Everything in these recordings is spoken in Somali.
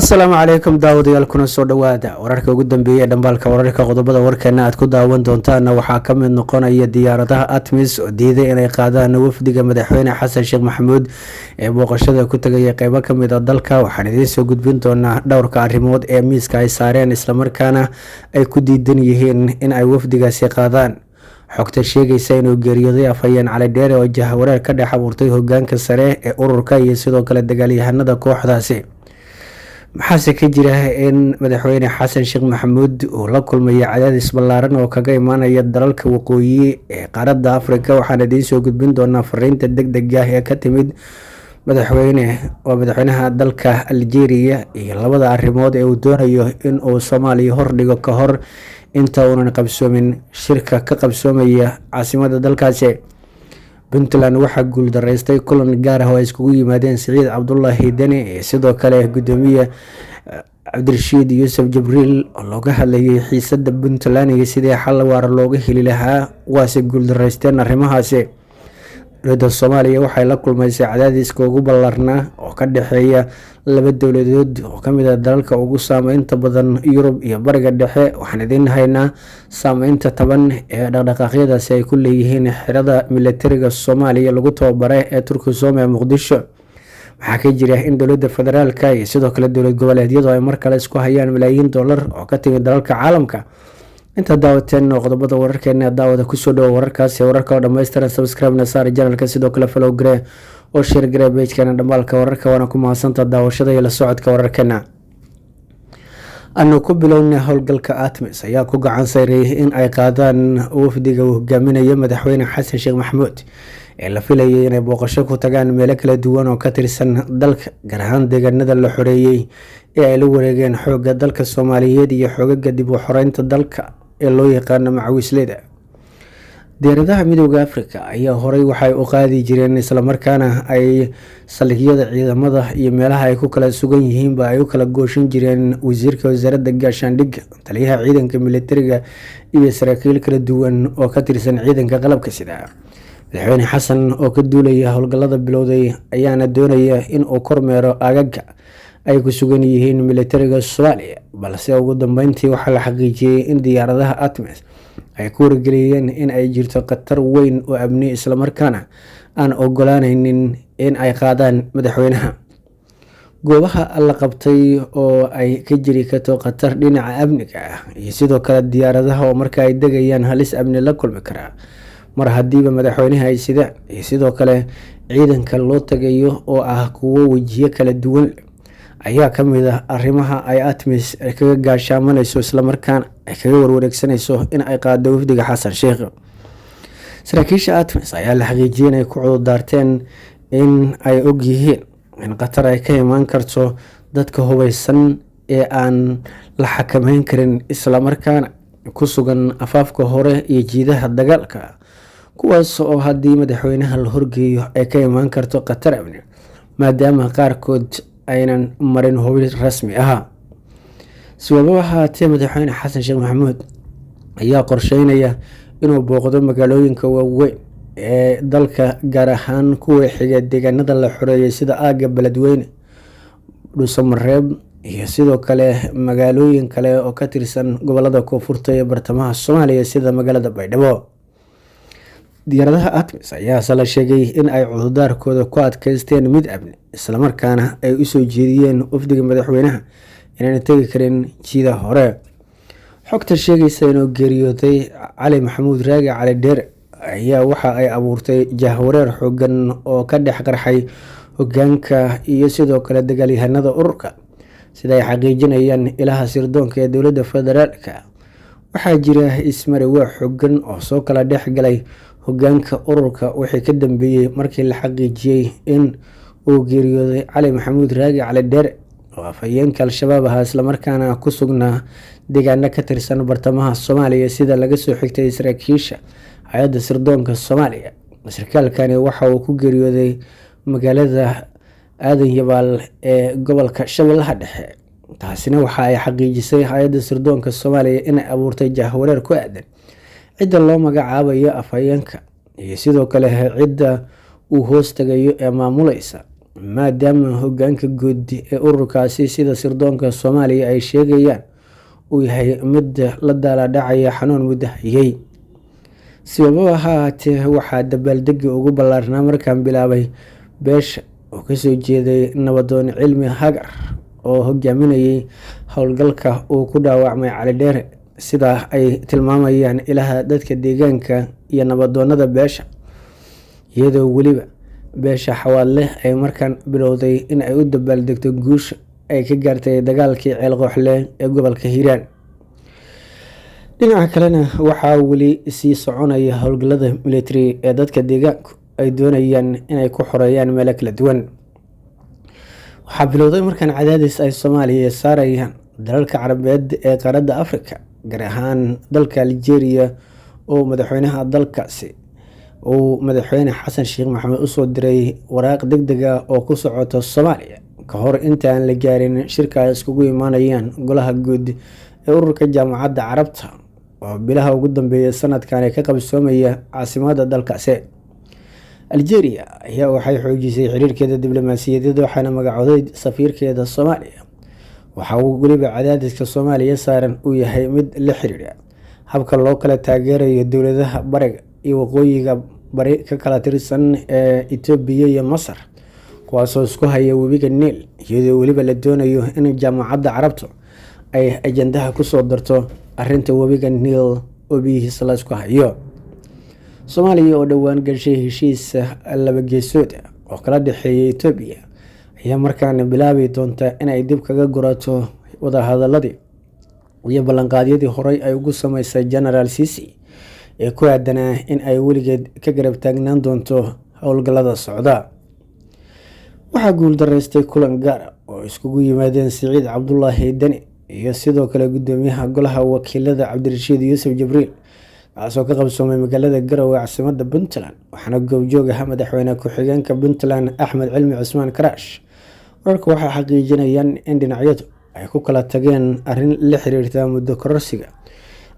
asalaamu calaykum daawadayaal kuna soo dhawaada wararka ugu dambeeya ee dhambaalka wararka qodobada warkeena aad ku daawan doontaana waxaa ka mid noqonaya diyaaradaha atmis oo diiday inay qaadaan wafdiga madaxweyne xasan sheekh maxamuud ee booqashada ku tagaya qeybo kamid a dalka. waxaan idiin soo gudbin doonaa dhowrka arrimood ee miiska ay saareen islamarkaana ay ku diidan yihiin in ay wafdigaasi qaadaan. xogta sheegaysa inuu geeriyooday afhayeen cali dheere oo jahawareer ka dhex abuurtay hogaanka sare ee ururka iyo sidoo kale dagaalyahanada kooxdaasi. maxaase ka jira in madaxweyne xasan sheekh maxamuud uu la kulmayo cadaadis ballaaran oo kaga imaanaya dalalka waqooyi ee qaaradda afrika. waxaan idiin soo gudbin doonaa fariinta deg ah ee ka timid madaxweynaha dalka algeria iyo labada arrimood ee uu doonayo in uu soomaaliya hordhigo ka hor inta uunan qabsoomin shirka ka qabsoomaya caasimada dalkaasi. puntland waxaa guuldaraystay kulan gaar ah oo ay iskugu yimaadeen siciid cabdulaahi deni iyo sidoo kale gudoomiye cabdirashiid yuusuf jibriil oo looga hadlayay xiisada puntland iyo sidii xal waara looga heli lahaa, waase guuldaraysteen arrimahaasi. dowladda soomaaliya waxay la kulmaysay cadaadiska ugu ballaarnaa oo ka dhexeeya laba dowladood oo kamid ah dalalka ugu saameynta badan yurub iyo bariga dhexe. waxaan idiin haynaa saameynta taban ee dhaqdhaqaaqyadaasi ay ku leeyihiin xirada militariga soomaaliya lagu tababaray ee turkisom ee muqdisho. waxaa ka jira in dowladda federaalka iyo sidoo kale dowlad goboleedyadu ay mar kale isku hayaan malaayiin dollar oo ka timid dalalka caalamka. inta daawateen qodobada wararkeena daawada kusoo dhawo wararkaasi wararka oo dhammaystiran subscribe-na saar janalka, sidoo kale follow garee oo share garee page-keena dhambaalka wararka. waana ku mahadsanta daawashada iyo la socodka wararkeena. anu ku bilowna howlgalka atmis ayaa ku gacan sayray in ay qaadaan wafdiga uu hogaaminayo madaxweyne xasan sheekh maxamuud ee la filayay inay booqasho ku tagaan meelo kala duwan oo ka tirsan dalka, gaar ahaan deegaanada la xoreeyey ee ay la wareegeen xoogga dalka soomaaliyeed iyo xoogaga dib u xoreynta dalka ee loo yaqaano macawisleyda. diyaaradaha midooda afrika ayaa horey waxay u qaadi jireen islamarkaana ay saldhigyada ciidamada iyo meelaha ay ku kala sugan yihiinba ay u kala gooshin jireen wasiirka wasaaradda gaashaandhigga, taliyaha ciidanka militariga iyo saraakiil kala duwan oo ka tirsan ciidanka qalabka sida. madaxweyne xasan oo ka duulaya howlgallada bilowday ayaana doonaya in uu kormeero aagaga ay ku sugan yihiin militariga soomaaliya, balse ugu dambeyntii waxaa la xaqiijiyey in diyaaradaha atmis ay ku wargeliyeen in ay jirto khatar weyn oo amni islamarkaana aan ogolaaneynin in ay qaadaan madaxweynaha. goobaha la qabtay oo ay ka jiri karto khatar dhinaca amniga ah iyo sidoo kale diyaaradaha oo marka ay degayaan halis amni la kulmi karaa mar hadiiba madaxweynaha ay sidaan, iyo sidoo kale ciidanka loo tagayo oo ah kuwo wejiyo kala duwan ayaa kamid ah arrimaha ay atmis ay kaga gaashaamanayso islamarkaana ay kaga warwareegsanayso in ay qaado wafdiga xasan sheekh. saraakiisha atmis ayaa la xaqiijiyey inay ku cudurdaarteen in ay og yihiin in khatar ay ka imaan karto dadka hubeysan ee aan la xakameyn karin islamarkaana ku sugan afaafka hore iyo jiidaha dagaalka, kuwaas oo haddii madaxweynaha la horgeeyo ay ka imaan karto khatar amni maadaama qaarkood aynan marin hubin rasmi ah. sababa ahaatee madaxweyne xasan sheekh maxamuud ayaa qorsheynaya inuu booqdo magaalooyinka waaweyn ee dalka, gaar ahaan kuwa xiga deegaanada la xoreeyay sida aaga beledweyne, dhuusamareeb iyo sidoo kale magaalooyin kale oo ka tirsan gobolada koonfurta ee bartamaha soomaaliya sida magaalada baydhabo. diyaaradaha atmis ayaase la sheegay in ay cudurdaarkooda ku adkeysteen mid amni islamarkaana ay usoo jeediyeen wafdiga madaxweynaha inayna tegi karin jiida hore. xogta sheegaysa inuu geeriyooday cali maxamuud raagi cali dheere ayaa waxa ay abuurtay jahwareer xoogan oo ka dhex qarxay hogaanka iyo sidoo kale dagaalyahanada ururka, sida ay xaqiijinayaan ilaha sirdoonka ee dowladda federaalka. waxaa jira ismariwaa xoogan oo soo kala dhex galay hogaanka ururka wixii ka dambeeyey markii la xaqiijiyey in uu geeriyooday cali maxamuud raagi cali dheere oo afhayeenka al-shabaab ahaa islamarkaana ku sugnaa deegaano ka tirsan bartamaha soomaaliya, sida laga soo xigtay saraakiisha hay-adda sirdoonka soomaaliya. sarkaalkani waxa uu ku geeriyooday magaalada aadan yabaal ee gobolka shabeellaha dhexe. taasina waxa ay xaqiijisay hay-adda sirdoonka soomaaliya inay abuurtay jahwareer ku aadan cidda loo magacaabayo afhayeenka iyo sidoo kale cidda uu hoos tagayo ee maamuleysa maadaama hogaanka guud ee ururkaasi sida sirdoonka Soomaaliya ay sheegayaan uu yahay mid la daalaa-dhacaya xanuun muddo hayay. Sabababa ha ahaatee, waxaa dabaaldegii ugu ballaarnaa markaan bilaabay beesha oo kasoo jeeday nabadoon Cilmi Hagar oo hogaaminayay howlgalka uu ku dhaawacmay Cali Dheere, sida ay tilmaamayaan ilaha dadka deegaanka iyo nabadoonnada beesha, iyadoo weliba beesha Xawaadle ay markaan bilowday in ay u dabaaldegto guusha ay ka gaartay dagaalkii Ceel Qooxle ee gobolka Hiiraan. Dhinaca kalena, waxaa weli sii soconaya howlgallada militari ee dadka deegaanku ay doonayaan inay ku xoreeyaan meelo kala duwan. Waxaa bilowday markaan cadaadis ay Soomaaliya saarayaan dalalka carabeed ee qaaradda Afrika, gaar ahaan dalka Algeria oo madaxweynaha dalkaasi uu madaxweyne Xasan Sheekh Maxamed usoo diray waraaq degdeg ah oo ku socota Soomaaliya ka hor inta aan la gaarin shirka ay iskugu imaanayaan golaha guud ee ururka Jaamacadda Carabta oo bilaha ugu dambeeyay sanadkan ka qabsoomaya caasimadda dalkaasi. Algeria ayaa waxay xoojisay xiriirkeeda diblomaasiyadeed waxaana magacooday safiirkeeda Soomaaliya. Waxa uu weliba cadaadiska Soomaaliya saaran uu yahay mid la xiriira habka loo kala taageerayo dowladaha bariga iyo waqooyiga bari ka kala tirsan ee Itoobiya iyo Masar, kuwaasoo isku haya webiga Niil, iyadoo weliba la doonayo in Jaamacadda Carabtu ay ajandaha kusoo darto arrinta webiga Niil oo biyihiisa la isku hayo. Soomaaliya oo dhowaan gashay heshiis laba geesood oo kala dhexeeya Itoobiya ayaa markaana bilaabi doonta inay dib kaga gurato wadahadaladii iyo ballanqaadyadii horey ay ugu sameysay General Sisi ee ku aadanaa in ay weligeed ka garab taagnaan doonto howlgallada socda. Waxaa guuldareystay kulan gaar ah oo iskugu yimaadeen Siciid Cabdulaahi Deni iyo sidoo kale gudoomiyaha golaha wakiilada Cabdirashiid Yuusuf Jibriil, kaasoo ka qabsoomay magaalada Garowe caasimadda Puntland, waxaana goobjoog ahaa madaxweyne ku-xigeenka Puntland Axmed Cilmi Cismaan Karaash. Wararku waxay xaqiijinayaan in dhinacyadu ay ku kala tageen arrin la xiriirta muddo kororsiga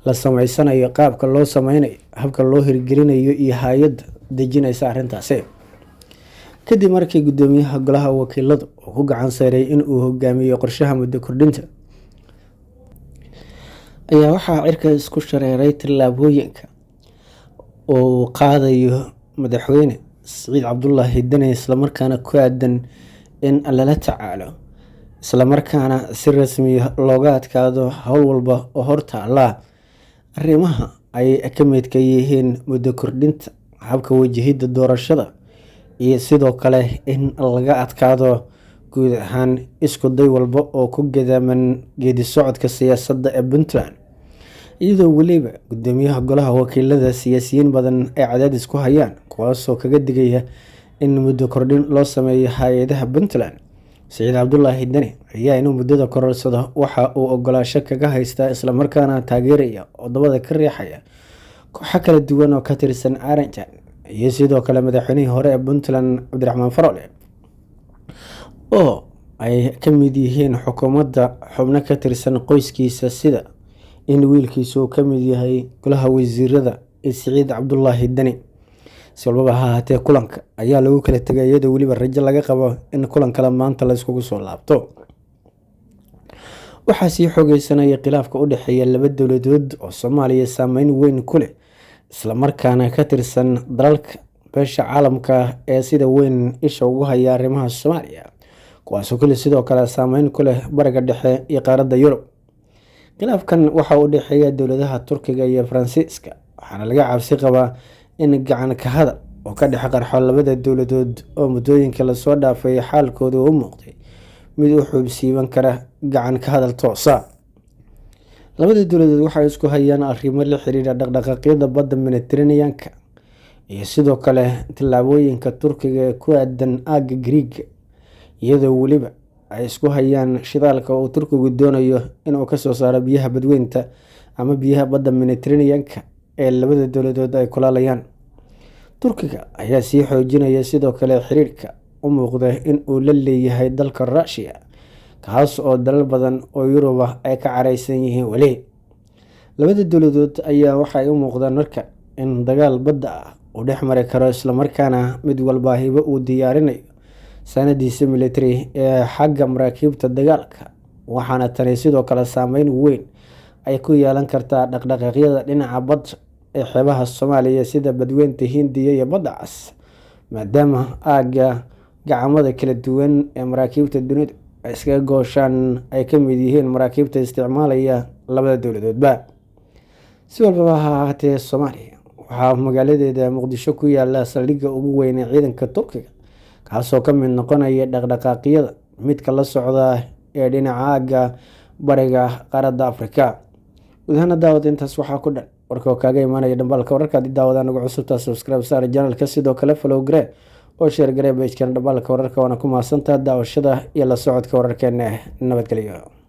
la sameysanayo, qaabka loo sameynayo, habka loo hirgelinayo iyo hay'adda dejinaysa arrintaasi. Kadib markii gudoomiyaha golaha wakiiladu uu ku gacan saaray in uu hogaamiyo qorshaha muddo kordhinta, ayaa waxaa cirka isku shareeray tallaabooyinka uu qaadayo madaxweyne Siciid Cabdulaahi Deni, islamarkaana ku aadan in lala tacaalo islamarkaana si rasmi ah looga adkaado howl walba oo hortaala. Arrimaha ay ka midka yihiin muddo kordhinta, habka wajahidda doorashada, iyo sidoo kale in laga adkaado guud ahaan isku day walba oo ku gadaaman geedi socodka siyaasadda ee Puntland, iyadoo weliba gudoomiyaha golaha wakiilada siyaasiyiin badan ay cadaadis ku hayaan, kuwaasoo kaga digaya in muddo kordhin loo sameeyo hay-adaha Puntland. Siciid Cabdulaahi Deni ayaa inuu muddada kororsado waxa uu ogolaansho kaga haystaa, islamarkaana taageeraya oo dabada ka riixaya kooxo kala duwan oo ka tirsan Arrintan iyo sidoo kale madaxweynihii hore ee Puntland Cabdiraxmaan Faroole, oo ay ka mid yihiin xukuumadda xubno ka tirsan qoyskiisa, sida in wiilkiisu uu ka mid yahay golaha wasiirada ee Siciid Cabdulaahi Deni. Si walbaba ha ahaatee, kulanka ayaa lagu kala tegay iyadoo weliba rajo laga qabo in kulan kale maanta la iskugu soo laabto. Waxaa sii xoogeysanaya khilaafka u dhexeeya laba dowladood oo Soomaaliya saameyn weyn ku leh, islamarkaana ka tirsan dalalka beesha caalamka ee sida weyn isha ugu haya arrimaha Soomaaliya, kuwaasoo kale sidoo kale saameyn ku leh bariga dhexe iyo qaaradda Yurub. Khilaafkan waxa u dhexeeya dowladaha Turkiga iyo Faransiiska, waxaana laga cabsi qabaa in gacan ka hadal oo ka dhex qarxo labada dowladood oo muddooyinka lasoo dhaafay xaalkooda u muuqday mid u xuubsiiban kara gacan ka hadal toosa. Labada dowladood waxay isku hayaan arrimo la xiriira dhaqdhaqaaqyada badda Mediterranean-ka iyo sidoo kale tallaabooyinka Turkiga ee ku aadan aagga Greek, iyadoo weliba ay isku hayaan shidaalka uu Turkigu doonayo inuu ka soo saaro biyaha badweynta ama biyaha badda Mediterranean-ka ee labada dowladood ay kulaalayaan. Turkiga ayaa sii xoojinaya sidoo kale xiriirka u muuqda in uu la leeyahay dalka Russia, kaas oo dalal badan oo Yurub ah ay ka careysan yihiin weli. Labada dowladood ayaa waxay u muuqdaan marka in dagaal badda ah uu dhex mari karo, islamarkaana mid walba hibo uu diyaarinayo sanadiisa military ee xagga maraakiibta dagaalka, waxaana tani sidoo kale saameyn weyn ay ku yeelan kartaa dhaqdhaqaaqyada dhinaca badda ee xeebaha Soomaaliya sida Badweynta Hindiya iyo Badda Cas, maadaama aagga gacmada kala duwan ee maraakiibta dunidu ay iskaga gooshaan ay ka mid yihiin maraakiibta isticmaalaya labada dowladoodba. Si walbaba ha ahaatee, Soomaaliya waxaa magaaladeeda Muqdisho ku yaala saldhigga ugu weyn ee ciidanka Turkiga, kaasoo ka mid noqonaya dhaqdhaqaaqyada midka la socda ee dhinaca aagga bariga qaaradda Afrika. Guud ahaan daawada intaas waxaa ku dhan warka oo kaaga imaanaya Dhambalka Wararka. Haddii daawadaan ugu cusubtaa, subscribe saar channelka, sidoo kale follow garee oo share garee page-kan Dhambalka Wararka. Waana ku mahadsantahay daawashada iyo la socodka wararkeena. Nabadgelyo.